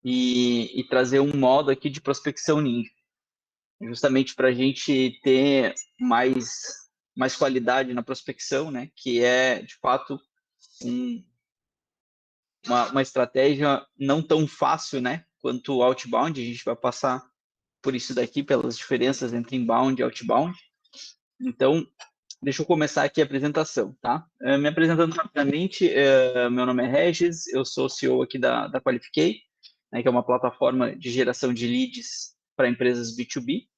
e trazer um modo aqui de prospecção ninja, justamente para a gente ter mais qualidade na prospecção, né? Que é, de fato, uma estratégia não tão fácil, né? Quanto o outbound, a gente vai passar por isso daqui, pelas diferenças entre inbound e outbound. Então, deixa eu começar aqui a apresentação, tá? Me apresentando rapidamente, meu nome é Regis, eu sou CEO aqui da Qualifiquei, né, que é uma plataforma de geração de leads para empresas B2B.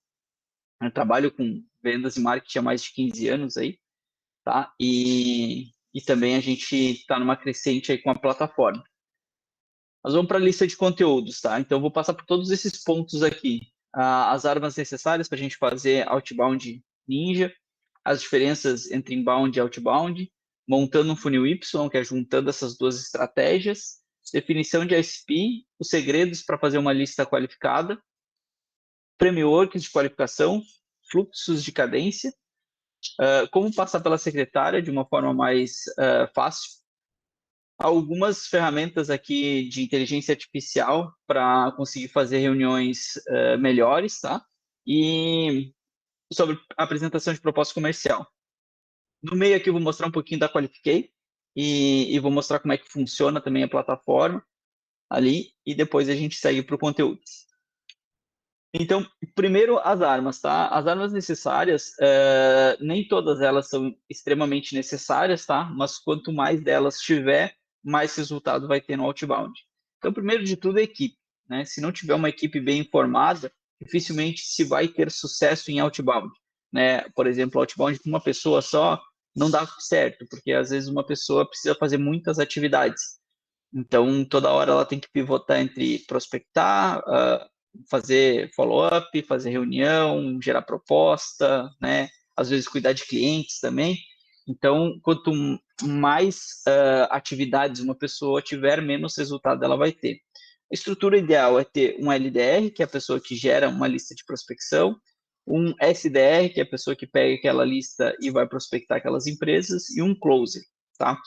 Eu trabalho com vendas e marketing há mais de 15 anos aí, tá? E também a gente está numa crescente aí com a plataforma. Nós vamos para a lista de conteúdos, tá? Então, eu vou passar por todos esses pontos aqui. As armas necessárias para a gente fazer outbound ninja, as diferenças entre inbound e outbound, montando um funil Y, que é juntando essas duas estratégias, definição de ICP, os segredos para fazer uma lista qualificada, frameworks de qualificação, fluxos de cadência, como passar pela secretária de uma forma mais fácil, algumas ferramentas aqui de inteligência artificial para conseguir fazer reuniões melhores, tá? E sobre a apresentação de proposta comercial. No meio aqui eu vou mostrar um pouquinho da Qualifiquei e vou mostrar como é que funciona também a plataforma ali e depois a gente segue para o conteúdo. Então, primeiro as armas, tá? As armas necessárias, nem todas elas são extremamente necessárias, tá? Mas quanto mais delas tiver, mais resultado vai ter no outbound. Então, primeiro de tudo, é equipe, né? Se não tiver uma equipe bem informada, dificilmente se vai ter sucesso em outbound, né? Por exemplo, outbound com uma pessoa só não dá certo, porque às vezes uma pessoa precisa fazer muitas atividades. Então, toda hora ela tem que pivotar entre prospectar, fazer follow-up, fazer reunião, gerar proposta, né? Às vezes cuidar de clientes também. Então, quanto mais atividades uma pessoa tiver, menos resultado ela vai ter. A estrutura ideal é ter um LDR, que é a pessoa que gera uma lista de prospecção, um SDR, que é a pessoa que pega aquela lista e vai prospectar aquelas empresas, e um closer, tá?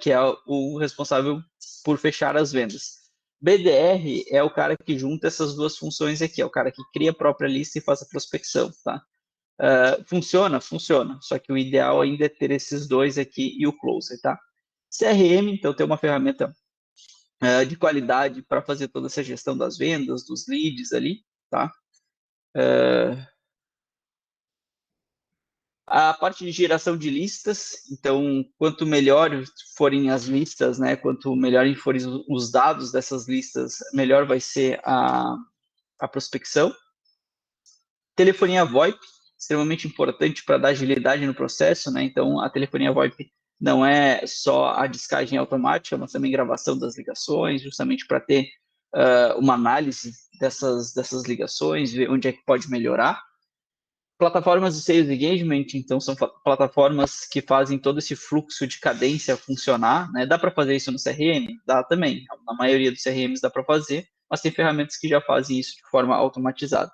Que é o responsável por fechar as vendas. BDR é o cara que junta essas duas funções aqui, é o cara que cria a própria lista e faz a prospecção, tá? Funciona? Funciona, só que o ideal ainda é ter esses dois aqui e o closer, tá? CRM, então, tem uma ferramenta de qualidade para fazer toda essa gestão das vendas, dos leads ali, tá? A parte de geração de listas, então, quanto melhor forem as listas, né, quanto melhor forem os dados dessas listas, melhor vai ser a prospecção. Telefonia VoIP, extremamente importante para dar agilidade no processo, né, então a telefonia VoIP não é só a descagem automática, mas também gravação das ligações, justamente para ter uma análise dessas ligações, ver onde é que pode melhorar. Plataformas de Sales Engagement, então, são plataformas que fazem todo esse fluxo de cadência funcionar, né? Dá para fazer isso no CRM? Dá também. Na maioria dos CRMs dá para fazer, mas tem ferramentas que já fazem isso de forma automatizada.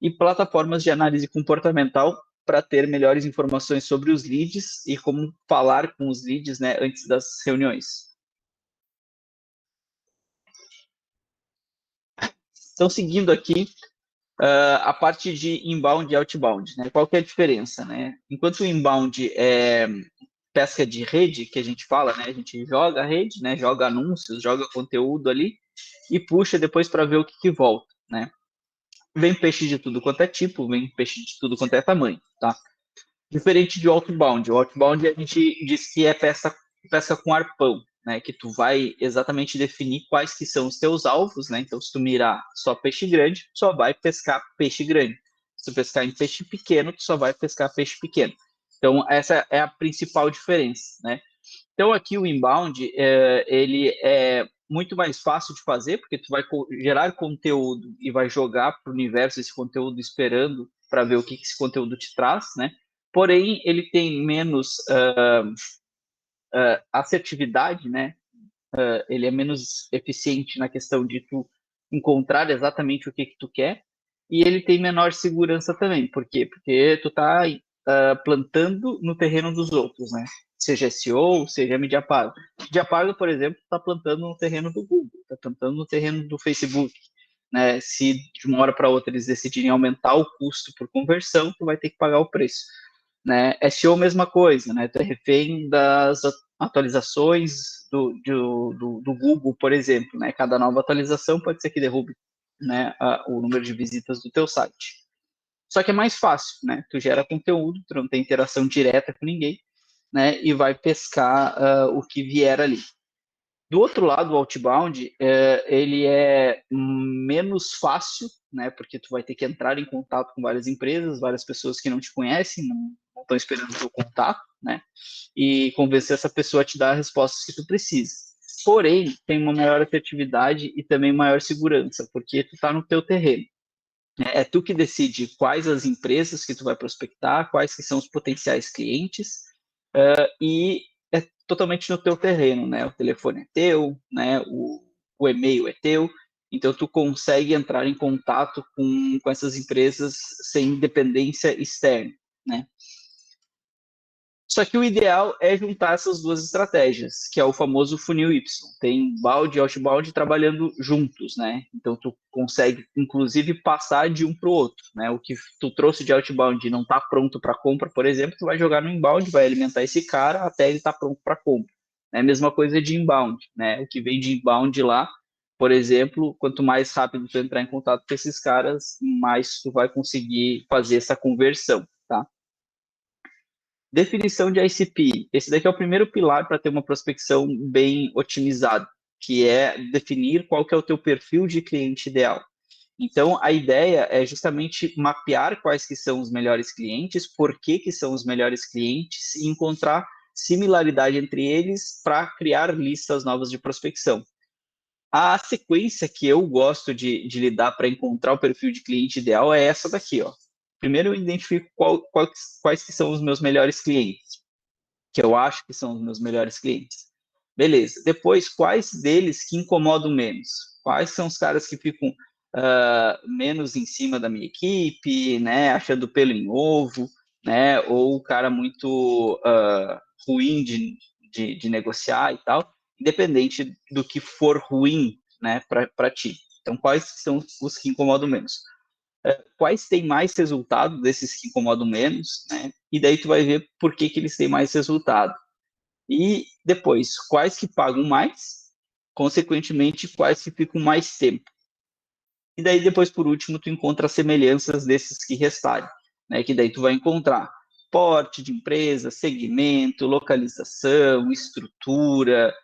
E plataformas de análise comportamental para ter melhores informações sobre os leads e como falar com os leads, né, antes das reuniões. Então, seguindo aqui, a parte de inbound e outbound, né? Qual que é a diferença, né? Enquanto o inbound é pesca de rede, que a gente fala, né? A gente joga a rede, né? Joga anúncios, joga conteúdo ali e puxa depois para ver o que volta, né? Vem peixe de tudo quanto é tipo, vem peixe de tudo quanto é tamanho, tá? Diferente de outbound. O outbound a gente diz que é pesca com arpão, né? Que tu vai exatamente definir quais que são os teus alvos, né? Então, se tu mirar só peixe grande, só vai pescar peixe grande. Se tu pescar em peixe pequeno, tu só vai pescar peixe pequeno. Então, essa é a principal diferença, né? Então, aqui o inbound, ele é muito mais fácil de fazer, porque tu vai gerar conteúdo e vai jogar para o universo esse conteúdo esperando para ver o que esse conteúdo te traz, né? Porém, ele tem menos assertividade, né? Ele é menos eficiente na questão de tu encontrar exatamente o que tu quer, e ele tem menor segurança também. Por quê? Porque tu tá plantando no terreno dos outros, né? Seja SEO, seja mídia paga. Mídia paga, por exemplo, está plantando no terreno do Google, está plantando no terreno do Facebook, né? Se de uma hora para outra eles decidirem aumentar o custo por conversão, tu vai ter que pagar o preço, né? SEO, mesma coisa, né? Tu é refém das atualizações do Google, por exemplo, né? Cada nova atualização pode ser que derrube, né, o número de visitas do teu site. Só que é mais fácil, né? Tu gera conteúdo, tu não tem interação direta com ninguém, né? E vai pescar o que vier ali. Do outro lado, o outbound, ele é menos fácil, né? Porque tu vai ter que entrar em contato com várias empresas, várias pessoas que não te conhecem, não estão esperando o teu contato, né? E convencer essa pessoa a te dar as respostas que tu precisa. Porém, tem uma maior assertividade e também maior segurança, porque tu está no teu terreno. É tu que decide quais as empresas que tu vai prospectar, quais que são os potenciais clientes, e é totalmente no teu terreno, né? O telefone é teu, né? O e-mail é teu, então tu consegue entrar em contato com essas empresas sem dependência externa, né? Só que o ideal é juntar essas duas estratégias, que é o famoso funil Y. Tem inbound e outbound trabalhando juntos, né? Então tu consegue, inclusive, passar de um para o outro, né? O que tu trouxe de outbound e não está pronto para compra, por exemplo, tu vai jogar no inbound, vai alimentar esse cara até ele estar pronto para compra. É a mesma coisa de inbound, né? O que vem de inbound lá, por exemplo, quanto mais rápido tu entrar em contato com esses caras, mais tu vai conseguir fazer essa conversão, tá? Definição de ICP. Esse daqui é o primeiro pilar para ter uma prospecção bem otimizada, que é definir qual que é o teu perfil de cliente ideal. Então, a ideia é justamente mapear quais que são os melhores clientes, por que são os melhores clientes e encontrar similaridade entre eles para criar listas novas de prospecção. A sequência que eu gosto de lidar para encontrar o perfil de cliente ideal é essa daqui, ó. Primeiro eu identifico quais que são os meus melhores clientes, que eu acho que são os meus melhores clientes. Beleza. Depois, quais deles que incomodam menos? Quais são os caras que ficam menos em cima da minha equipe, né? Achando pelo em ovo, né? Ou o cara muito ruim de negociar e tal, independente do que for ruim, né, para ti. Então, quais são os que incomodam menos? Quais têm mais resultado desses que incomodam menos, né? E daí tu vai ver por que eles têm mais resultado. E depois, quais que pagam mais, consequentemente, quais que ficam mais tempo. E daí depois, por último, tu encontra as semelhanças desses que restarem, né? Que daí tu vai encontrar porte de empresa, segmento, localização, estrutura,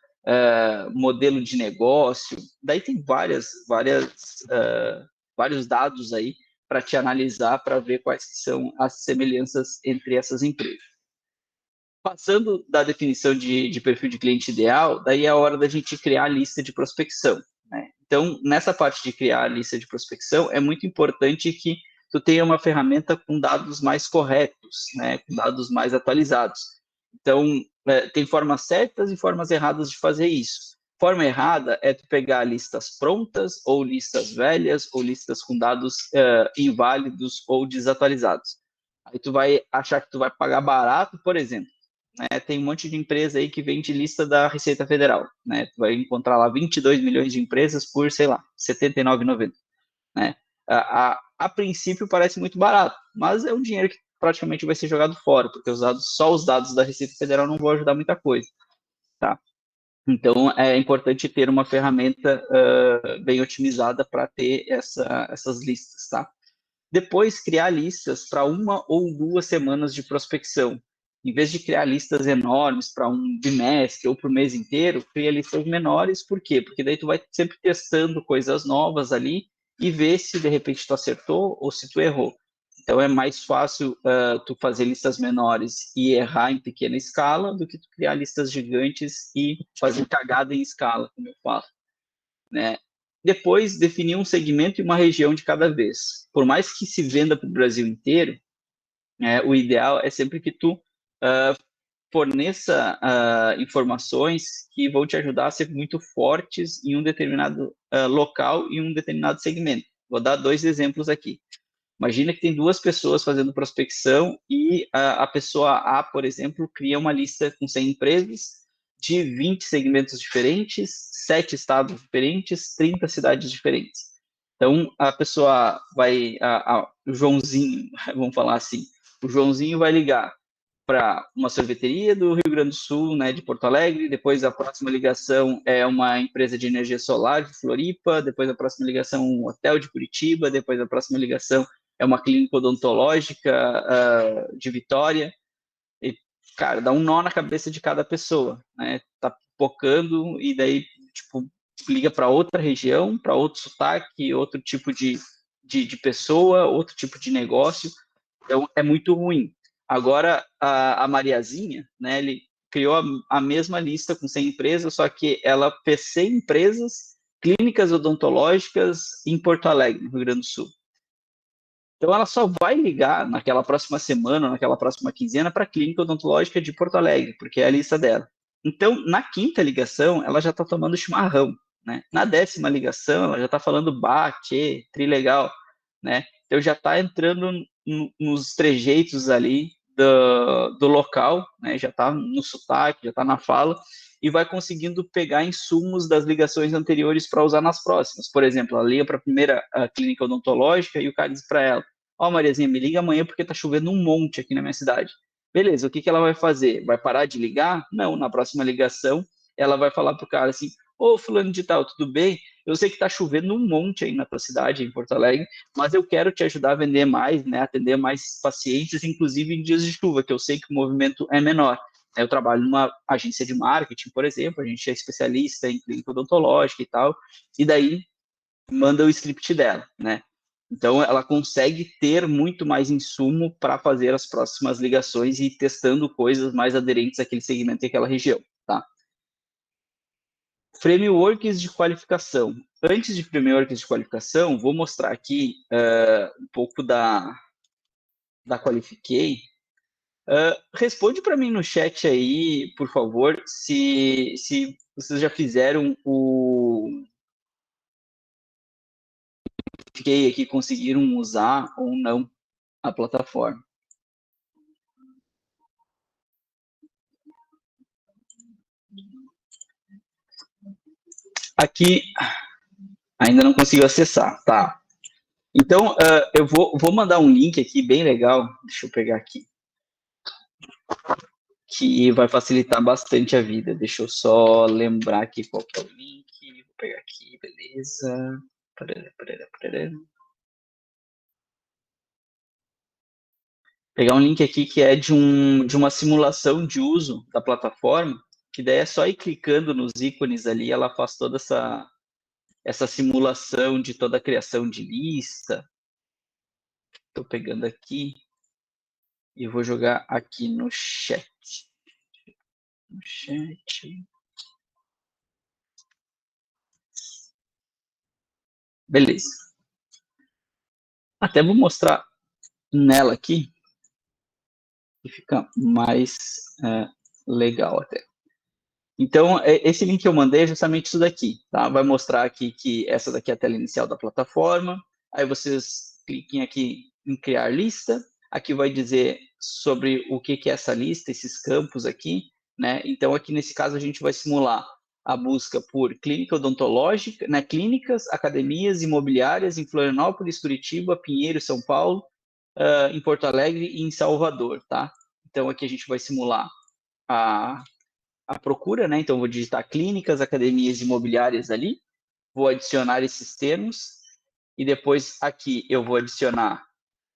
modelo de negócio. Daí tem vários dados aí para te analisar, para ver quais são as semelhanças entre essas empresas. Passando da definição de perfil de cliente ideal, daí é a hora da gente criar a lista de prospecção, né? Então, nessa parte de criar a lista de prospecção, é muito importante que tu tenha uma ferramenta com dados mais corretos, né? Com dados mais atualizados. Então, tem formas certas e formas erradas de fazer isso. Forma errada é tu pegar listas prontas, ou listas velhas, ou listas com dados inválidos ou desatualizados. Aí tu vai achar que tu vai pagar barato, por exemplo, né? Tem um monte de empresa aí que vende lista da Receita Federal, né? Tu vai encontrar lá 22 milhões de empresas por, sei lá, R$ 79,90, né? A princípio parece muito barato, mas é um dinheiro que praticamente vai ser jogado fora, porque só os dados da Receita Federal não vão ajudar muita coisa, tá? Então, é importante ter uma ferramenta bem otimizada para ter essas listas, tá? Depois, criar listas para 1 ou 2 semanas de prospecção. Em vez de criar listas enormes para um bimestre ou para o mês inteiro, cria listas menores. Por quê? Porque daí tu vai sempre testando coisas novas ali e ver se de repente tu acertou ou se tu errou. Então é mais fácil tu fazer listas menores e errar em pequena escala do que tu criar listas gigantes e fazer cagada em escala, como eu falo, né? Depois, definir um segmento e uma região de cada vez. Por mais que se venda para o Brasil inteiro, o ideal é sempre que tu forneça informações que vão te ajudar a ser muito fortes em um determinado local e um determinado segmento. Vou dar 2 exemplos aqui. Imagina que tem duas pessoas fazendo prospecção e a pessoa A, por exemplo, cria uma lista com 100 empresas de 20 segmentos diferentes, 7 estados diferentes, 30 cidades diferentes. Então, a pessoa vai, o Joãozinho, vamos falar assim, o Joãozinho vai ligar para uma sorveteria do Rio Grande do Sul, né, de Porto Alegre, depois a próxima ligação é uma empresa de energia solar de Floripa, depois a próxima ligação um hotel de Curitiba, depois a próxima ligação é uma clínica odontológica de Vitória, e, cara, dá um nó na cabeça de cada pessoa, né, tá focando e daí, tipo, liga para outra região, para outro sotaque, outro tipo de pessoa, outro tipo de negócio, então é muito ruim. Agora, a Mariazinha, né, ele criou a mesma lista com 100 empresas, só que ela fez 100 empresas, clínicas odontológicas em Porto Alegre, no Rio Grande do Sul. Então, ela só vai ligar naquela próxima semana, naquela próxima quinzena, para a clínica odontológica de Porto Alegre, porque é a lista dela. Então, na quinta ligação, ela já está tomando chimarrão, né? Na décima ligação, ela já está falando bate, trilegal, né? Então, já está entrando nos trejeitos ali do local, né? Já está no sotaque, já está na fala, e vai conseguindo pegar insumos das ligações anteriores para usar nas próximas. Por exemplo, ela liga para a primeira clínica odontológica e o cara diz para ela: ó, Mariazinha, me liga amanhã porque tá chovendo um monte aqui na minha cidade. Beleza, o que que ela vai fazer? Vai parar de ligar? Não, na próxima ligação, ela vai falar pro cara assim: ô, fulano de tal, tudo bem? Eu sei que tá chovendo um monte aí na tua cidade, em Porto Alegre, mas eu quero te ajudar a vender mais, né, atender mais pacientes, inclusive em dias de chuva, que eu sei que o movimento é menor. Eu trabalho numa agência de marketing, por exemplo, a gente é especialista em clínica odontológica e tal, e daí manda o script dela, né? Então, ela consegue ter muito mais insumo para fazer as próximas ligações e ir testando coisas mais aderentes àquele segmento e àquela região, tá? Frameworks de qualificação. Antes de frameworks de qualificação, vou mostrar aqui um pouco da Qualifiquei. Responde para mim no chat aí, por favor, se vocês já fizeram o Qualifiquei aqui, conseguiram usar ou não a plataforma. Aqui ainda não consigo acessar, tá? Então, eu vou mandar um link aqui bem legal, deixa eu pegar aqui, que vai facilitar bastante a vida. Deixa eu só lembrar aqui qual que é o link. Vou pegar aqui, beleza. Pegar um link aqui que é de uma simulação de uso da plataforma, que daí é só ir clicando nos ícones ali, ela faz toda essa simulação de toda a criação de lista. Estou pegando aqui e vou jogar aqui no chat. No chat. Beleza. Até vou mostrar nela aqui, que fica mais legal até. Então, esse link que eu mandei é justamente isso daqui, tá? Vai mostrar aqui que essa daqui é a tela inicial da plataforma. Aí vocês cliquem aqui em criar lista. Aqui vai dizer sobre o que é essa lista, esses campos aqui, né? Então, aqui nesse caso, a gente vai simular a busca por clínica odontológica, né? Clínicas, academias, imobiliárias em Florianópolis, Curitiba, Pinheiro, São Paulo, em Porto Alegre e em Salvador, tá? Então, aqui a gente vai simular a procura, né? Então, vou digitar clínicas, academias imobiliárias ali, vou adicionar esses termos, e depois aqui eu vou adicionar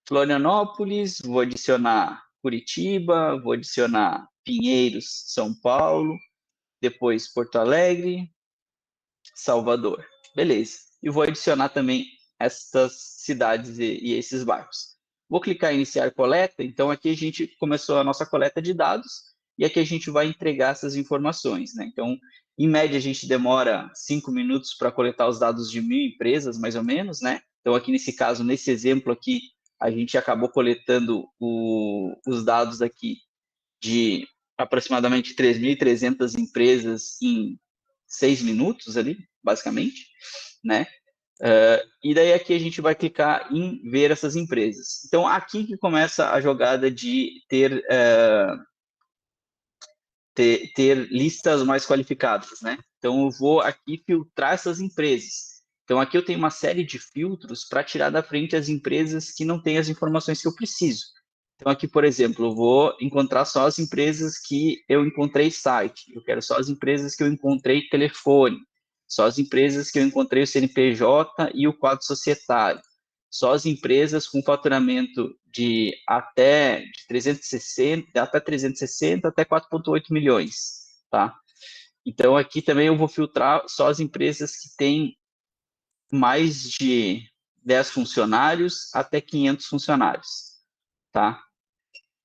Florianópolis, vou adicionar Curitiba, vou adicionar Pinheiros, São Paulo, depois Porto Alegre, Salvador. Beleza. E vou adicionar também essas cidades e esses bairros. Vou clicar em iniciar coleta, então aqui a gente começou a nossa coleta de dados e aqui a gente vai entregar essas informações, né? Então, em média, a gente demora 5 minutos para coletar os dados de 1.000 empresas, mais ou menos, né? Então, aqui nesse caso, nesse exemplo aqui, a gente acabou coletando os dados aqui de aproximadamente 3.300 empresas em 6 minutos ali, basicamente, né? E daí aqui a gente vai clicar em ver essas empresas. Então, aqui que começa a jogada de ter listas mais qualificadas, né? Então, eu vou aqui filtrar essas empresas. Então, aqui eu tenho uma série de filtros para tirar da frente as empresas que não têm as informações que eu preciso. Então, aqui, por exemplo, eu vou encontrar só as empresas que eu encontrei site, eu quero só as empresas que eu encontrei telefone, só as empresas que eu encontrei o CNPJ e o quadro societário, só as empresas com faturamento de até 360 até 4,8 milhões, tá? Então, aqui também eu vou filtrar só as empresas que têm mais de 10 funcionários até 500 funcionários, tá?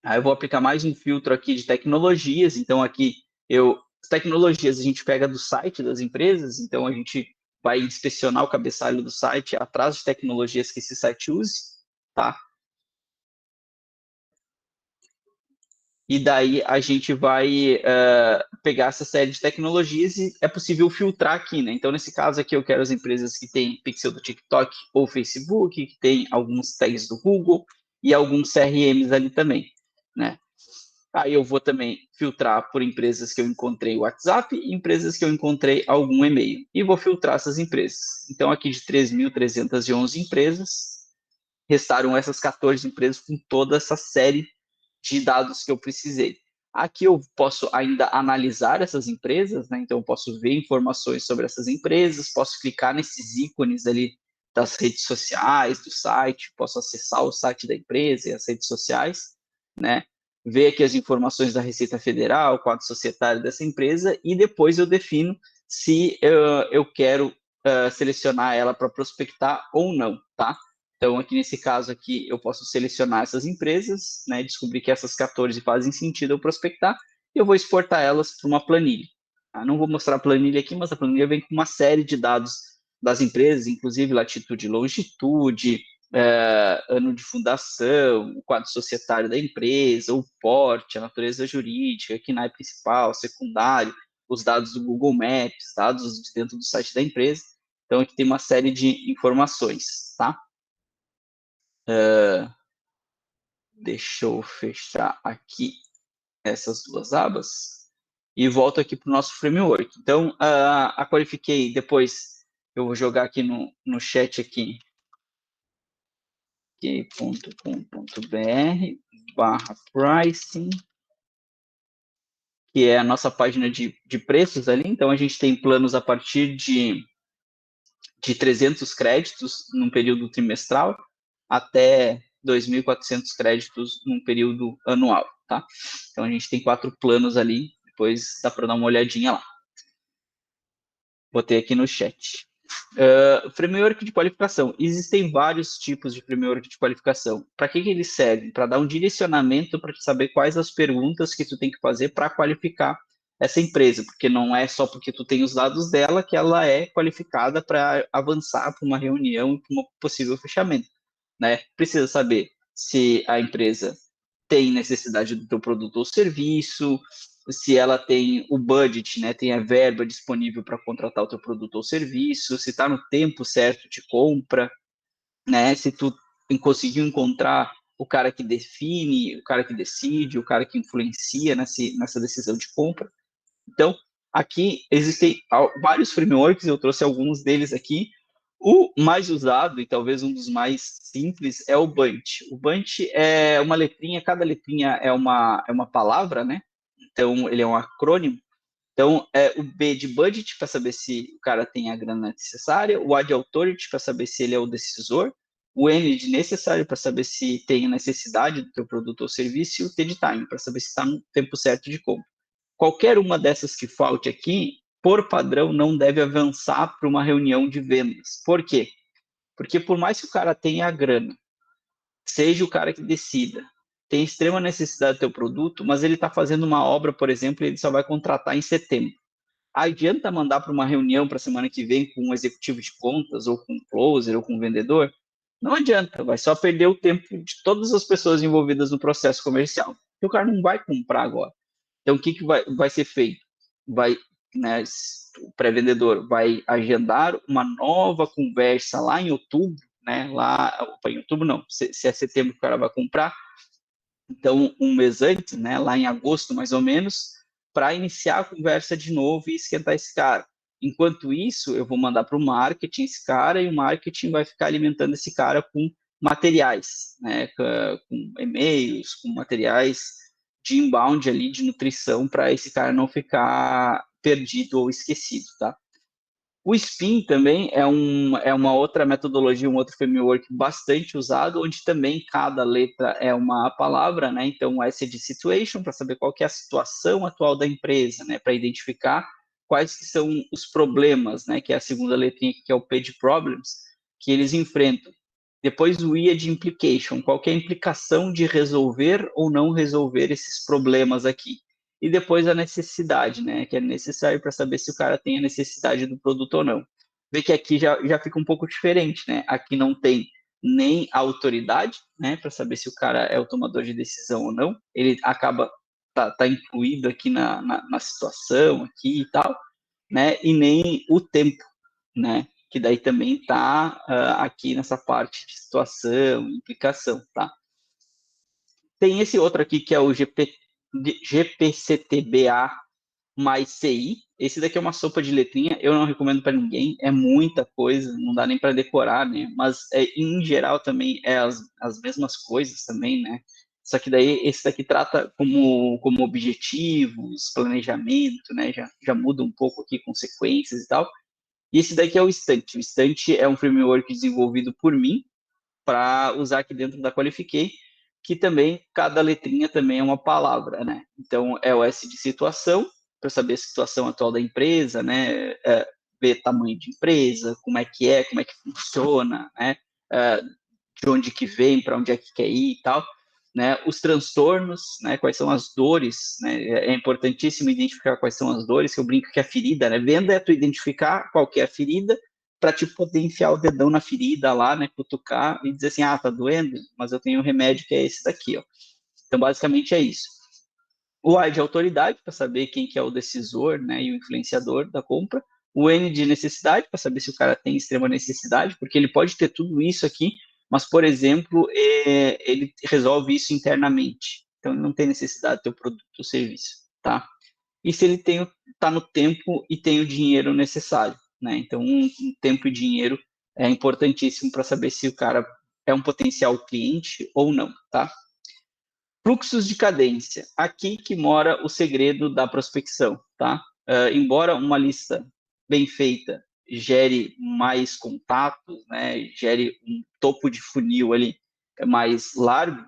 Aí eu vou aplicar mais um filtro aqui de tecnologias. Então, aqui, tecnologias a gente pega do site das empresas, então a gente vai inspecionar o cabeçalho do site atrás de tecnologias que esse site use, tá? E daí a gente vai pegar essa série de tecnologias e é possível filtrar aqui, né? Então, nesse caso aqui, eu quero as empresas que têm pixel do TikTok ou Facebook, que tem alguns tags do Google e alguns CRMs ali também, né? Aí eu vou também filtrar por empresas que eu encontrei o WhatsApp e empresas que eu encontrei algum e-mail. E vou filtrar essas empresas. Então, aqui de 3.311 empresas, restaram essas 14 empresas com toda essa série de dados que eu precisei. Aqui eu posso ainda analisar essas empresas, né? Então eu posso ver informações sobre essas empresas, posso clicar nesses ícones ali das redes sociais, do site, posso acessar o site da empresa e as redes sociais, né? Ver aqui as informações da Receita Federal, quadro societário dessa empresa e depois eu defino se eu quero selecionar ela para prospectar ou não, tá? Então, aqui nesse caso aqui, eu posso selecionar essas empresas, né, descobrir que essas 14 fazem sentido eu prospectar, e eu vou exportar elas para uma planilha. Tá? Não vou mostrar a planilha aqui, mas a planilha vem com uma série de dados das empresas, inclusive latitude e longitude, ano de fundação, o quadro societário da empresa, o porte, a natureza jurídica, KNAI principal, secundário, os dados do Google Maps, dados de dentro do site da empresa. Então, aqui tem uma série de informações, tá? Deixa eu fechar aqui essas duas abas e volto aqui para o nosso framework. Então, a qualifiquei, depois eu vou jogar aqui no chat aqui, .com.br/pricing, que é a nossa página de preços ali. Então, a gente tem planos a partir de 300 créditos num período trimestral até 2.400 créditos num período anual, tá? Então, a gente tem 4 planos ali, depois dá para dar uma olhadinha lá. Botei aqui no chat. Framework de qualificação. Existem vários tipos de framework de qualificação. Para que eles servem? Para dar um direcionamento para saber quais as perguntas que tu tem que fazer para qualificar essa empresa, porque não é só porque tu tem os dados dela que ela é qualificada para avançar para uma reunião, para um possível fechamento, né? Precisa saber se a empresa tem necessidade do teu produto ou serviço, se ela tem o budget, né, tem a verba disponível para contratar o teu produto ou serviço, se está no tempo certo de compra, né, se tu conseguiu encontrar o cara que define, o cara que decide, o cara que influencia nessa decisão de compra. Então, aqui existem vários frameworks, eu trouxe alguns deles aqui. O mais usado, e talvez um dos mais simples, é o Bunch. O Bunch é uma letrinha, cada letrinha é uma palavra, né? Então, ele é um acrônimo. Então, o B de budget, para saber se o cara tem a grana necessária, o A de authority, para saber se ele é o decisor, o N de necessário, para saber se tem a necessidade do teu produto ou serviço, e o T de time, para saber se está no tempo certo de compra. Qualquer uma dessas que falte aqui, por padrão, não deve avançar para uma reunião de vendas. Por quê? Porque por mais que o cara tenha a grana, seja o cara que decida, tem extrema necessidade do teu produto, mas ele está fazendo uma obra, por exemplo, e ele só vai contratar em setembro. Adianta mandar para uma reunião para a semana que vem com um executivo de contas, ou com um closer, ou com um vendedor? Não adianta, vai só perder o tempo de todas as pessoas envolvidas no processo comercial. Porque o cara não vai comprar agora. Então, o que vai ser feito? Vai, né, o pré-vendedor vai agendar uma nova conversa lá em outubro, né? Lá, opa, em outubro não, se é setembro que o cara vai comprar, então um mês antes, né? Lá em agosto mais ou menos, para iniciar a conversa de novo e esquentar esse cara. Enquanto isso, eu vou mandar para o marketing esse cara e o marketing vai ficar alimentando esse cara com materiais, né? Com e-mails, com materiais de inbound ali, de nutrição, para esse cara não ficar perdido ou esquecido, tá? O Spin também é uma outra metodologia, um outro framework bastante usado, onde também cada letra é uma palavra, né? Então, o S é de situation, para saber qual que é a situação atual da empresa, né? Para identificar quais que são os problemas, né? Que é a segunda letrinha, que é o P de problems, que eles enfrentam. Depois o I é de implication, qual que é a implicação de resolver ou não resolver esses problemas aqui. E depois a necessidade, né? Que é necessário para saber se o cara tem a necessidade do produto ou não. Vê que aqui já fica um pouco diferente, né? Aqui não tem nem a autoridade, né? Para saber se o cara é o tomador de decisão ou não. Ele acaba tá incluído aqui na situação aqui e tal, né? E nem o tempo, né? Que daí também está aqui nessa parte de situação, implicação, tá? Tem esse outro aqui que é o GPCTBA mais CI. Esse daqui é uma sopa de letrinha, eu não recomendo para ninguém, é muita coisa, não dá nem para decorar, né? Mas em geral também é as mesmas coisas também, né? Só que daí esse daqui trata como objetivos, planejamento, né? Já muda um pouco aqui consequências e tal. E esse daqui é o Stunt. O Stunt é um framework desenvolvido por mim para usar aqui dentro da Qualifiquei, que também, cada letrinha também é uma palavra, né? Então, é o S de situação, para saber a situação atual da empresa, né? Ver tamanho de empresa, como é que funciona, né? De onde que vem, para onde é que quer ir e tal, né? Os transtornos, né? Quais são as dores, né? É importantíssimo identificar quais são as dores, que eu brinco que a ferida, né? Venda é tu identificar qual que é a ferida para te poder enfiar o dedão na ferida lá, né? Cutucar e dizer assim, ah, tá doendo, mas eu tenho um remédio que é esse daqui, ó. Então, basicamente é isso. O A de autoridade, para saber quem que é o decisor, né, e o influenciador da compra. O N de necessidade, para saber se o cara tem extrema necessidade, porque ele pode ter tudo isso aqui, mas, por exemplo, ele resolve isso internamente. Então, ele não tem necessidade de ter o produto ou serviço, tá? E se ele está no tempo e tem o dinheiro necessário, né? Então, tempo e dinheiro é importantíssimo para saber se o cara é um potencial cliente ou não, tá? Fluxos de cadência. Aqui que mora o segredo da prospecção, tá? Embora uma lista bem feita gere mais contatos, né? Gere um topo de funil ali mais largo,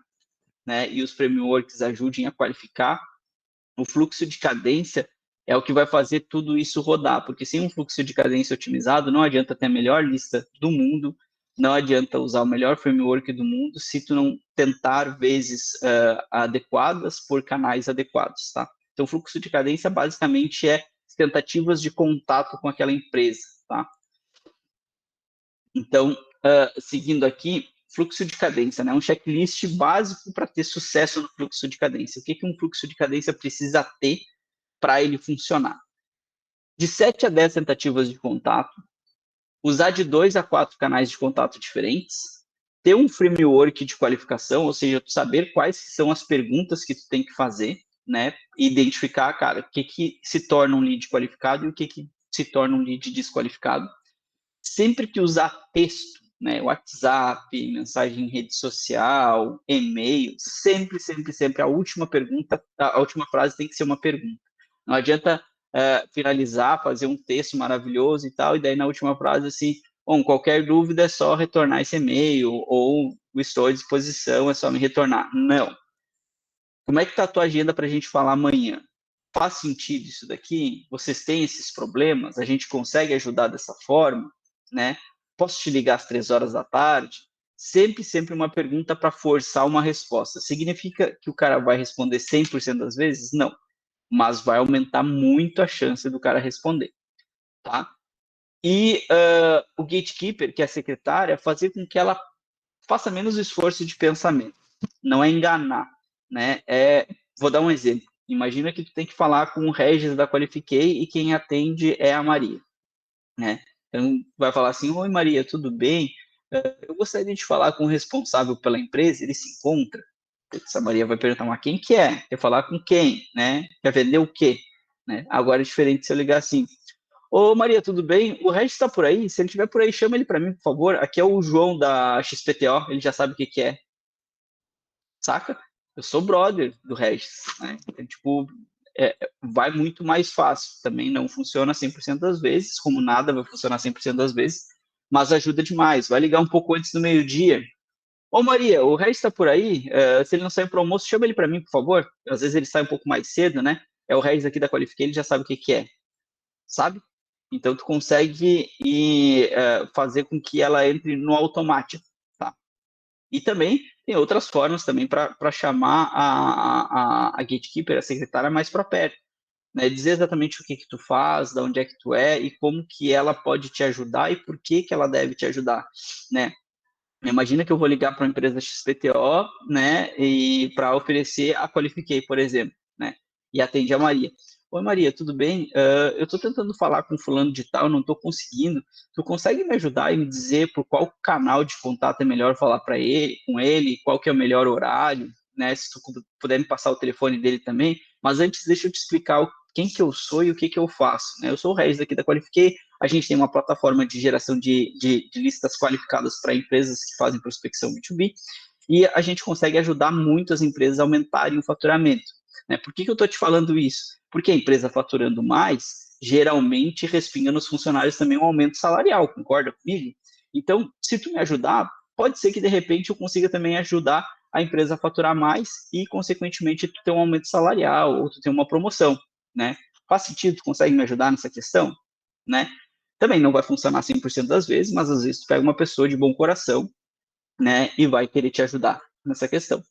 né? E os frameworks ajudem a qualificar, o fluxo de cadência é o que vai fazer tudo isso rodar, porque sem um fluxo de cadência otimizado, não adianta ter a melhor lista do mundo, não adianta usar o melhor framework do mundo se tu não tentar vezes adequadas por canais adequados, tá? Então, o fluxo de cadência basicamente é tentativas de contato com aquela empresa, tá? Então, seguindo aqui, fluxo de cadência, né? Um checklist básico para ter sucesso no fluxo de cadência. O que um fluxo de cadência precisa ter para ele funcionar? De 7 a 10 tentativas de contato, usar de 2 a 4 canais de contato diferentes, ter um framework de qualificação, ou seja, tu saber quais são as perguntas que tu tem que fazer, né? Identificar, cara, o que se torna um lead qualificado e o que se torna um lead desqualificado. Sempre que usar texto, né, WhatsApp, mensagem em rede social, e-mail, sempre a última pergunta, a última frase tem que ser uma pergunta. Não adianta finalizar, fazer um texto maravilhoso e tal, e daí na última frase assim, bom, qualquer dúvida é só retornar esse e-mail, ou estou à disposição, é só me retornar. Não. Como é que está a tua agenda para a gente falar amanhã? Faz sentido isso daqui? Vocês têm esses problemas? A gente consegue ajudar dessa forma? Né? Posso te ligar às 3 horas da tarde? Sempre uma pergunta para forçar uma resposta. Significa que o cara vai responder 100% das vezes? Não. Mas vai aumentar muito a chance do cara responder. Tá? E o gatekeeper, que é a secretária, fazer com que ela faça menos esforço de pensamento. Não é enganar. Né? Vou dar um exemplo. Imagina que tu tem que falar com o Regis da Qualifiquei e quem atende é a Maria, né? Então, vai falar assim, oi Maria, tudo bem? Eu gostaria de falar com o responsável pela empresa, ele se encontra? Putz, a Maria vai perguntar, mas quem que é? Quer falar com quem, né? Quer vender o quê? Né? Agora é diferente se eu ligar assim, ô Maria, tudo bem? O Regis está por aí? Se ele estiver por aí, chama ele para mim, por favor. Aqui é o João da XPTO, ele já sabe o que que é, saca? Eu sou brother do Regis, né? Então, tipo, vai muito mais fácil. Também não funciona 100% das vezes, como nada vai funcionar 100% das vezes, mas ajuda demais. Vai ligar um pouco antes do meio-dia. Ô Maria, o Regis está por aí? Se ele não sair para o almoço, chama ele para mim, por favor. Às vezes ele sai um pouco mais cedo, né? É o Regis aqui da Qualifiquei, ele já sabe o que que é, sabe? Então, tu consegue fazer com que ela entre no automático, tá? E também tem outras formas também para chamar a gatekeeper, a secretária, mais para perto, né? Dizer exatamente o que que tu faz, de onde é que tu é e como que ela pode te ajudar e por que que ela deve te ajudar, né? Imagina que eu vou ligar para uma empresa XPTO, né, e para oferecer a Qualifiquei, por exemplo, né, e atende a Maria. Oi, Maria, tudo bem? Eu estou tentando falar com fulano de tal, não estou conseguindo. Tu consegue me ajudar e me dizer por qual canal de contato é melhor falar para ele, com ele, qual que é o melhor horário, né? Se tu puder me passar o telefone dele também. Mas antes, deixa eu te explicar quem que eu sou e o que que eu faço, né? Eu sou o Regis aqui da Qualifiquei. A gente tem uma plataforma de geração de listas qualificadas para empresas que fazem prospecção B2B e a gente consegue ajudar muito as empresas a aumentarem o faturamento. Né? Por que eu estou te falando isso? Porque a empresa faturando mais, geralmente respinga nos funcionários também um aumento salarial, concorda comigo? Então, se tu me ajudar, pode ser que de repente eu consiga também ajudar a empresa a faturar mais e, consequentemente, tu ter um aumento salarial ou tu ter uma promoção, né? Faz sentido? Tu consegue me ajudar nessa questão? Né? Também não vai funcionar 100% das vezes, mas às vezes tu pega uma pessoa de bom coração, né, e vai querer te ajudar nessa questão.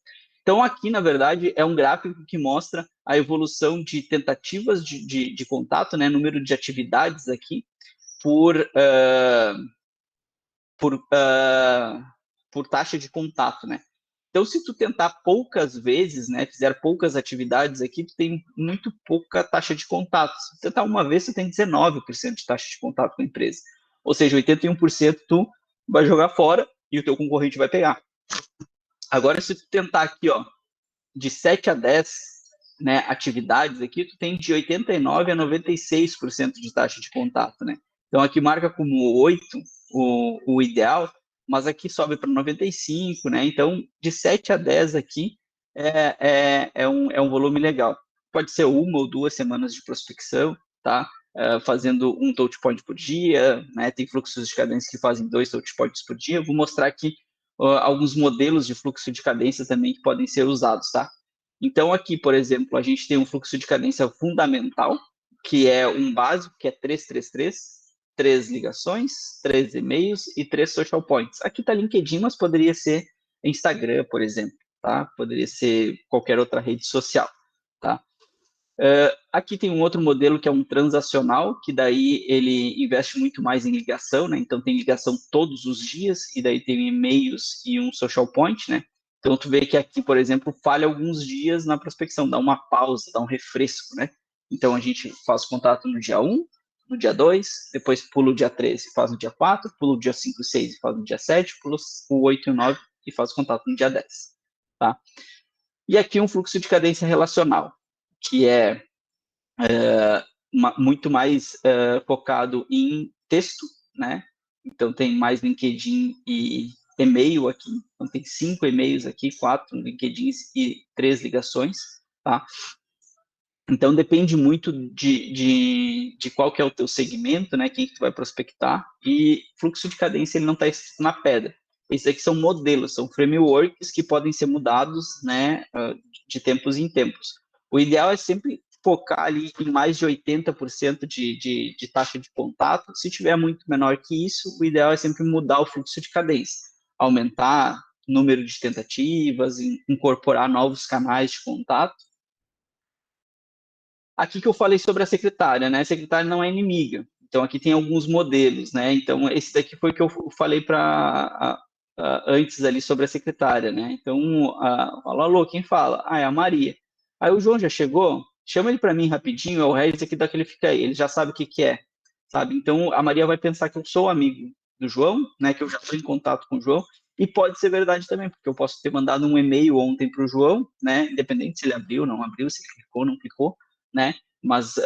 Então, aqui, na verdade, é um gráfico que mostra a evolução de tentativas de contato, né, número de atividades aqui, por, uh, por, uh, por taxa de contato, né? Então, se tu tentar poucas vezes, né, fizer poucas atividades aqui, tu tem muito pouca taxa de contato. Se tu tentar uma vez, tu tem 19% de taxa de contato com a empresa. Ou seja, 81% tu vai jogar fora e o teu concorrente vai pegar. Agora, se tu tentar aqui, ó, de 7 a 10, né, atividades aqui, tu tem de 89 a 96% de taxa de contato, né? Então aqui marca como 8 o ideal, mas aqui sobe para 95, né? Então de 7 a 10 aqui é um volume legal. Pode ser uma ou duas semanas de prospecção, tá? Fazendo um touch point por dia, né? Tem fluxos de cadência que fazem 2 touch points por dia. Vou mostrar aqui alguns modelos de fluxo de cadência também que podem ser usados, tá? Então, aqui, por exemplo, a gente tem um fluxo de cadência fundamental, que é um básico, que é 333, 3 ligações, 3 e-mails e 3 social points. Aqui está LinkedIn, mas poderia ser Instagram, por exemplo, tá? Poderia ser qualquer outra rede social, tá? Aqui tem um outro modelo que é um transacional, que daí ele investe muito mais em ligação, né? Então tem ligação todos os dias, e daí tem e-mails e um social point, né? Então tu vê que aqui, por exemplo, falha alguns dias na prospecção, dá uma pausa, dá um refresco, né? Então a gente faz contato no dia 1, no dia 2, depois pula o dia 13 e faz no dia 4, pula o dia 5 e 6 e faz no dia 7, pula o 8 e o 9 e faz contato no dia 10, tá? E aqui um fluxo de cadência relacional, que é muito mais focado em texto, né? Então tem mais LinkedIn e e-mail aqui. Então tem 5 e-mails aqui, 4 LinkedIns e 3 ligações, tá? Então depende muito de qual que é o teu segmento, né? Quem que tu vai prospectar e fluxo de cadência ele não está escrito na pedra. Esses aqui são modelos, são frameworks que podem ser mudados, né? De tempos em tempos. O ideal é sempre focar ali em mais de 80% de taxa de contato. Se tiver muito menor que isso, o ideal é sempre mudar o fluxo de cadência, aumentar o número de tentativas, incorporar novos canais de contato. Aqui que eu falei sobre a secretária, né? A secretária não é inimiga. Então aqui tem alguns modelos, né? Então esse daqui foi que eu falei para antes ali sobre a secretária, né? Então, alô, alô, quem fala? Ah, é a Maria. Aí o João já chegou, chama ele para mim rapidinho, é o Regis aqui daquele fica aí, ele já sabe o que que é, sabe? Então a Maria vai pensar que eu sou amigo do João, né, que eu já estou em contato com o João, e pode ser verdade também, porque eu posso ter mandado um e-mail ontem para o João, né, independente se ele abriu, não abriu, se ele clicou, não clicou, né, mas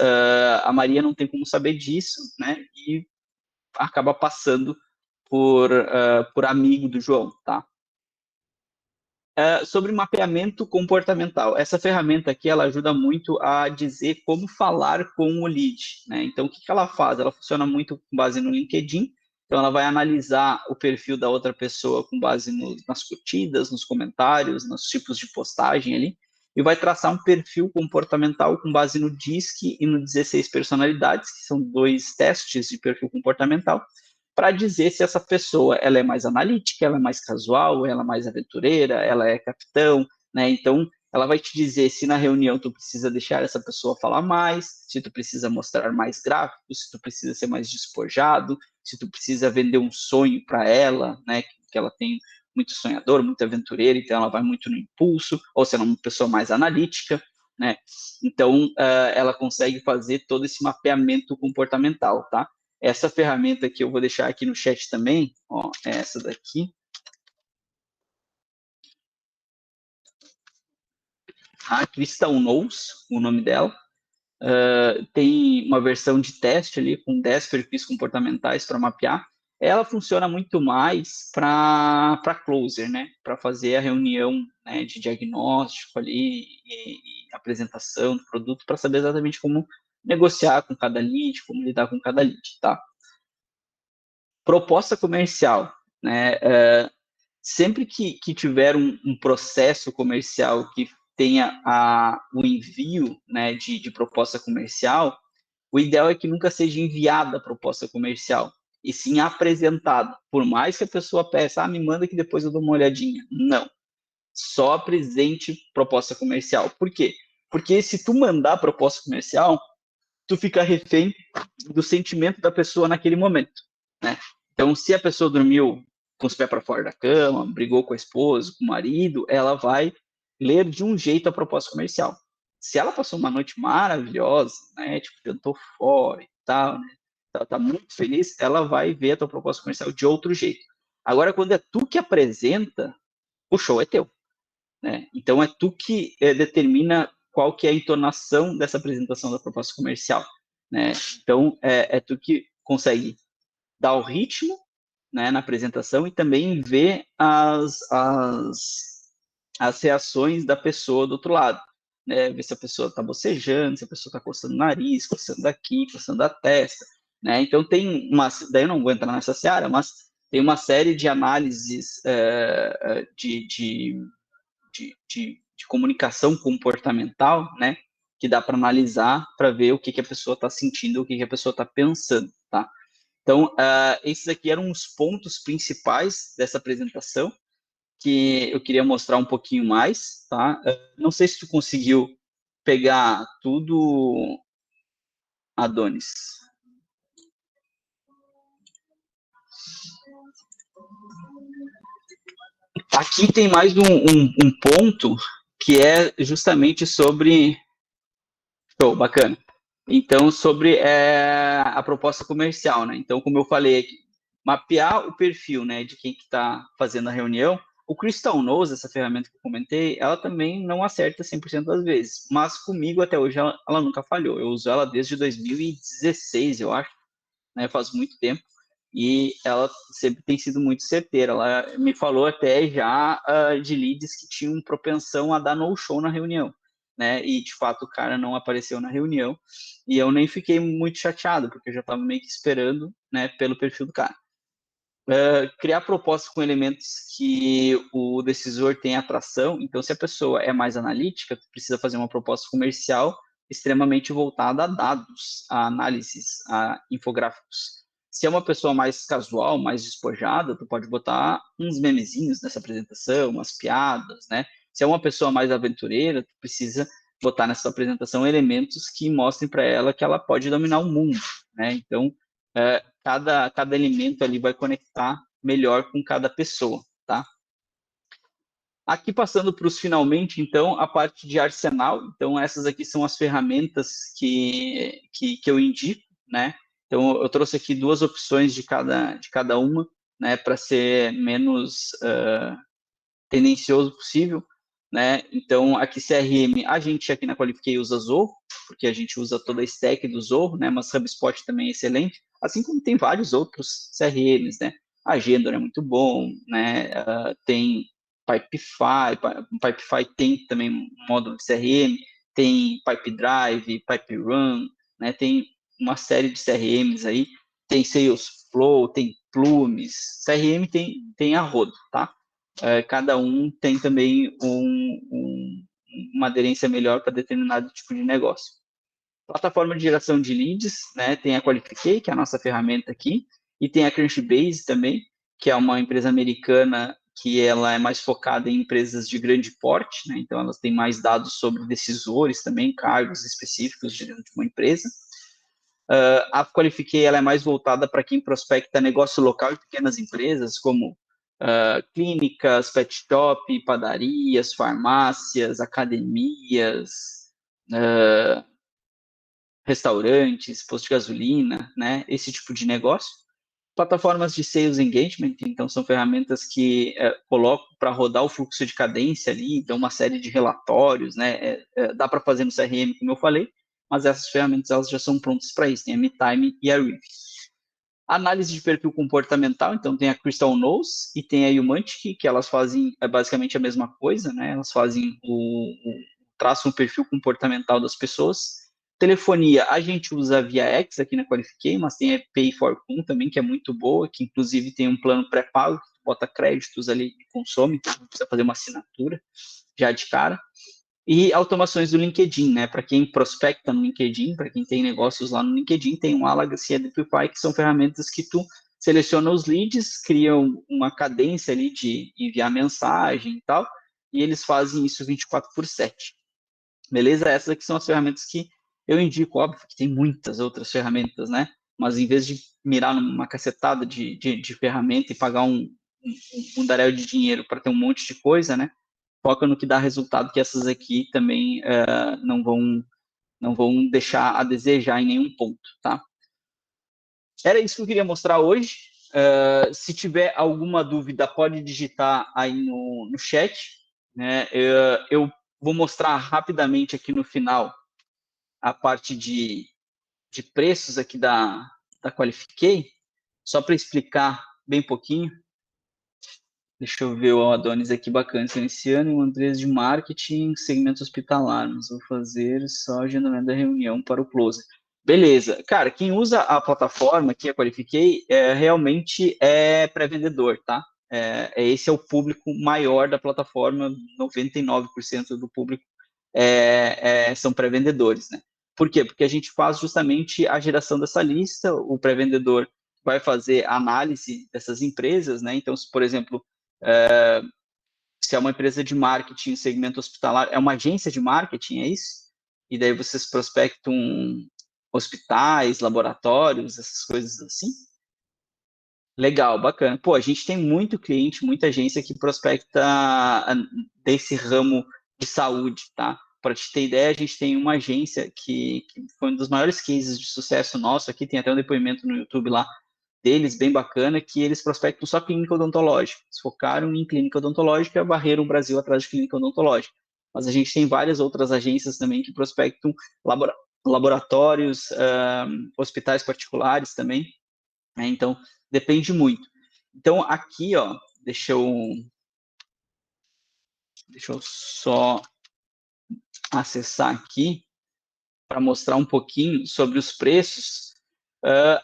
a Maria não tem como saber disso, né, e acaba passando por amigo do João, tá? Sobre mapeamento comportamental. Essa ferramenta aqui, ela ajuda muito a dizer como falar com o lead, né? Então, o que que ela faz? Ela funciona muito com base no LinkedIn, então ela vai analisar o perfil da outra pessoa com base nas curtidas, nos comentários, nos tipos de postagem ali, e vai traçar um perfil comportamental com base no DISC e no 16 personalidades, que são 2 testes de perfil comportamental, para dizer se essa pessoa ela é mais analítica, ela é mais casual, ela é mais aventureira, ela é capitão, né? Então, ela vai te dizer se na reunião tu precisa deixar essa pessoa falar mais, se tu precisa mostrar mais gráficos, se tu precisa ser mais despojado, se tu precisa vender um sonho para ela, né? Que ela tem muito sonhador, muito aventureira, então ela vai muito no impulso, ou se ela é uma pessoa mais analítica, né? Então, ela consegue fazer todo esse mapeamento comportamental, tá? Essa ferramenta que eu vou deixar aqui no chat também, ó, é essa daqui. A Crystal Knows, o nome dela. Tem uma versão de teste ali com 10 perfis comportamentais para mapear. Ela funciona muito mais para closer, né? Para fazer a reunião, né, de diagnóstico ali e apresentação do produto para saber exatamente como negociar com cada lead, como lidar com cada lead, tá? Proposta comercial, né? Sempre que tiver um processo comercial que tenha o envio, né, de proposta comercial, o ideal é que nunca seja enviada a proposta comercial, e sim apresentada. Por mais que a pessoa peça, me manda que depois eu dou uma olhadinha. Não. Só apresente proposta comercial. Por quê? Porque se tu mandar a proposta comercial, tu fica refém do sentimento da pessoa naquele momento, né? Então, se a pessoa dormiu com os pés para fora da cama, brigou com a esposa, com o marido, ela vai ler de um jeito a proposta comercial. Se ela passou uma noite maravilhosa, né, tipo, jantou fora e tal, né, tá muito feliz, ela vai ver a tua proposta comercial de outro jeito. Agora, quando é tu que apresenta, o show é teu, né? Então, é tu que determina qual que é a entonação dessa apresentação da proposta comercial, né? Então, é tu que consegue dar o ritmo, né, na apresentação e também ver as reações da pessoa do outro lado, né? Ver se a pessoa está bocejando, se a pessoa está coçando o nariz, coçando daqui, coçando a testa, né? Então tem daí eu não vou entrar nessa seara, mas tem uma série de análises de comunicação comportamental, né? Que dá para analisar para ver o que, que a pessoa está sentindo, o que, que a pessoa está pensando, tá? Então, esses aqui eram os pontos principais dessa apresentação que eu queria mostrar um pouquinho mais, tá? Não sei se tu conseguiu pegar tudo, Adonis. Aqui tem mais um ponto que é justamente sobre... Show, bacana. Então, sobre a proposta comercial, né? Então, como eu falei aqui, mapear o perfil, né, de quem que está fazendo a reunião. O Crystal Knows, essa ferramenta que eu comentei, ela também não acerta 100% das vezes, mas comigo até hoje ela nunca falhou. Eu uso ela desde 2016, eu acho, né, faz muito tempo, e ela sempre tem sido muito certeira. Ela me falou até já de leads que tinham propensão a dar no-show na reunião, né, e de fato o cara não apareceu na reunião, e eu nem fiquei muito chateado, porque eu já estava meio que esperando, né, pelo perfil do cara. Criar propostas com elementos que o decisor tem atração. Então, se a pessoa é mais analítica, tu precisa fazer uma proposta comercial extremamente voltada a dados, a análises, a infográficos. Se é uma pessoa mais casual, mais despojada, tu pode botar uns memezinhos nessa apresentação, umas piadas, né? Se é uma pessoa mais aventureira, tu precisa botar nessa apresentação elementos que mostrem para ela que ela pode dominar o mundo, né? Então, cada elemento ali vai conectar melhor com cada pessoa, tá? Aqui passando para os finalmente, então, a parte de arsenal. Então, essas aqui são as ferramentas que eu indico, né? Então, eu trouxe aqui duas opções de cada uma, né, para ser menos tendencioso possível, né? Então, aqui CRM, a gente aqui na Qualifiquei usa Zorro, porque a gente usa toda a stack do Zorro, né? Mas HubSpot também é excelente, assim como tem vários outros CRMs, né? A Agendor é muito bom, né? Tem Pipefy tem também um módulo de CRM, tem Pipedrive, Pipérun, né? Tem uma série de CRMs aí, tem Salesflow, tem Plumes, CRM tem a rodo, tá? Cada um tem também uma aderência melhor para determinado tipo de negócio. Plataforma de geração de leads, né? Tem a Qualifiquei, que é a nossa ferramenta aqui, e tem a Crunchbase também, que é uma empresa americana que ela é mais focada em empresas de grande porte, né? Então elas têm mais dados sobre decisores também, cargos específicos de dentro de uma empresa. A Qualifiquei ela é mais voltada para quem prospecta negócio local e pequenas empresas, como clínicas, pet shop, padarias, farmácias, academias, restaurantes, posto de gasolina, né? Esse tipo de negócio. Plataformas de Sales Engagement, então são ferramentas que colocam para rodar o fluxo de cadência ali, então uma série de relatórios, né? Dá para fazer no CRM, como eu falei, mas essas ferramentas elas já são prontas para isso, tem a MeTime e a Riv. Análise de perfil comportamental, então tem a Crystal Knows e tem a Umantic, que elas fazem basicamente a mesma coisa, né? Elas fazem traçam o perfil comportamental das pessoas. Telefonia, a gente usa a ViaX aqui na Qualifiquei, mas tem a Pay for Phone também, que é muito boa, que inclusive tem um plano pré-pago, que bota créditos ali e consome, então não precisa fazer uma assinatura já de cara. E automações do LinkedIn, né? Para quem prospecta no LinkedIn, para quem tem negócios lá no LinkedIn, tem um Alagas e a Adpify, que são ferramentas que tu seleciona os leads, criam uma cadência ali de enviar mensagem e tal, e eles fazem isso 24/7. Beleza? Essas aqui são as ferramentas que eu indico, óbvio que tem muitas outras ferramentas, né? Mas em vez de mirar numa cacetada de ferramenta e pagar um daréu de dinheiro para ter um monte de coisa, né? Foca no que dá resultado, que essas aqui também não vão deixar a desejar em nenhum ponto, tá? Era isso que eu queria mostrar hoje. Se tiver alguma dúvida, pode digitar aí no chat, né? Eu vou mostrar rapidamente aqui no final a parte de preços aqui da Qualifiquei, só para explicar bem pouquinho. Deixa eu ver o Adonis aqui, bacana. Estou iniciando uma empresa de marketing, segmento hospitalar, mas vou fazer só agendamento da reunião para o close. Beleza. Cara, quem usa a plataforma que eu qualifiquei realmente é pré-vendedor, tá? Esse é o público maior da plataforma, 99% do público são pré-vendedores, né? Por quê? Porque a gente faz justamente a geração dessa lista, o pré-vendedor vai fazer a análise dessas empresas, né? Então, se, por exemplo, se é uma empresa de marketing, segmento hospitalar, é uma agência de marketing, é isso? E daí vocês prospectam hospitais, laboratórios, essas coisas assim? Legal, bacana. Pô, a gente tem muito cliente, muita agência que prospecta desse ramo de saúde, tá? Para te ter ideia, a gente tem uma agência que foi um dos maiores cases de sucesso nosso aqui, tem até um depoimento no YouTube lá deles, bem bacana, que eles prospectam só clínica odontológica. Eles focaram em clínica odontológica, varreram o Brasil atrás de clínica odontológica. Mas a gente tem várias outras agências também que prospectam laboratórios, hospitais particulares também, né? Então, depende muito. Então, aqui, ó, deixa eu só acessar aqui para mostrar um pouquinho sobre os preços.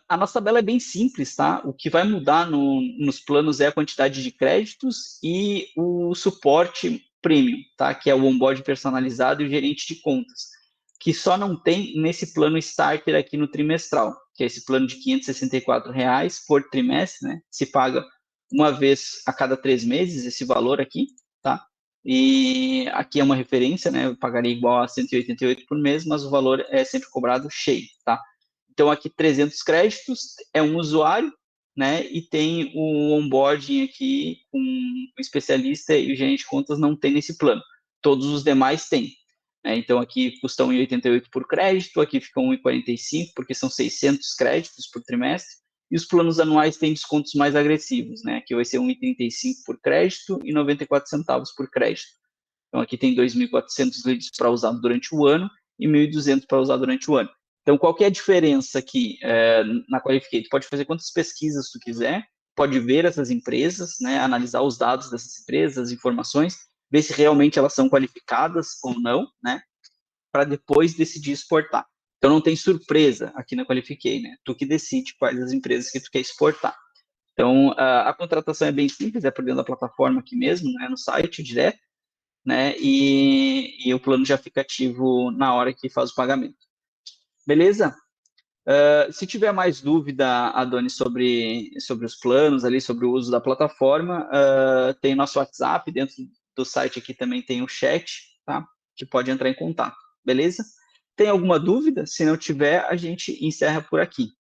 A nossa tabela é bem simples, tá? O que vai mudar nos planos é a quantidade de créditos e o suporte premium, tá? Que é o onboard personalizado e o gerente de contas, que só não tem nesse plano starter aqui no trimestral, que é esse plano de R$ 564 por trimestre, né? Se paga uma vez a cada 3 meses esse valor aqui, tá? E aqui é uma referência, né? Eu pagaria igual a 188 por mês, mas o valor é sempre cobrado cheio, tá? Então, aqui 300 créditos é um usuário, né? E tem o onboarding aqui com o especialista e o gerente de contas não tem nesse plano. Todos os demais têm. Né? Então, aqui custa 1,88 por crédito, aqui fica 1,45 porque são 600 créditos por trimestre, e os planos anuais têm descontos mais agressivos, né? Aqui vai ser 1,35 por crédito e 94 centavos por crédito. Então, aqui tem 2.400 leads para usar durante o ano e 1.200 para usar durante o ano. Então, qual que é a diferença aqui na Qualificate? Tu pode fazer quantas pesquisas tu quiser, pode ver essas empresas, né, analisar os dados dessas empresas, as informações, ver se realmente elas são qualificadas ou não, né, para depois decidir exportar. Então, não tem surpresa aqui na Qualificate, né? Tu que decide quais as empresas que tu quer exportar. Então, a contratação é bem simples, é por dentro da plataforma aqui mesmo, né, no site direto, né? E o plano já fica ativo na hora que faz o pagamento. Beleza? Se tiver mais dúvida, Adonis, sobre os planos ali, sobre o uso da plataforma, tem nosso WhatsApp, dentro do site aqui também tem o chat, tá? Que pode entrar em contato, beleza? Tem alguma dúvida? Se não tiver, a gente encerra por aqui.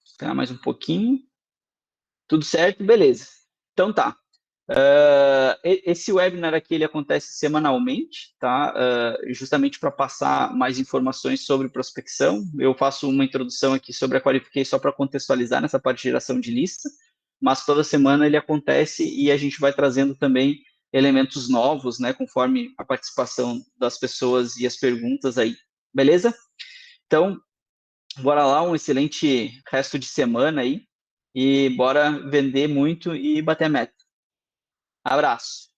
Esperar mais um pouquinho. Tudo certo? Beleza. Então tá. Esse webinar aqui ele acontece semanalmente, tá? Justamente para passar mais informações sobre prospecção. Eu faço uma introdução aqui sobre a Qualifiquei só para contextualizar nessa parte de geração de lista, mas toda semana ele acontece e a gente vai trazendo também elementos novos, né? Conforme a participação das pessoas e as perguntas aí. Beleza? Então, bora lá, um excelente resto de semana aí e bora vender muito e bater a meta. Abraço.